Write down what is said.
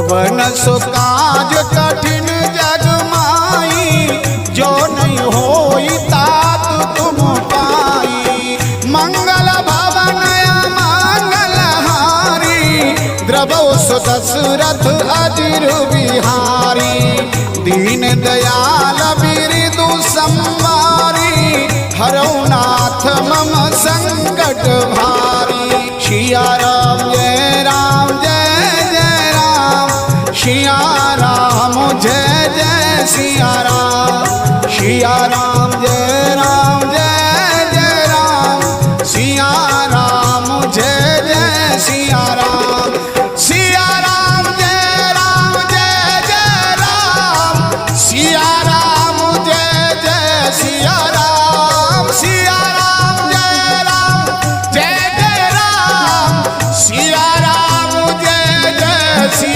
पवन सो काज कठिन जग माई, जो नहीं होई तात तुम पाई। मंगल भवन मंगलहारी, द्रवो सो दशरथ अजिर बिहारी। दीन दयाल बिरदु संवारी, हरौ नाथ मम संकट भारी। सिया राम जय राम जय जय राम, सिया राम जय जय सिया राम, सिया राम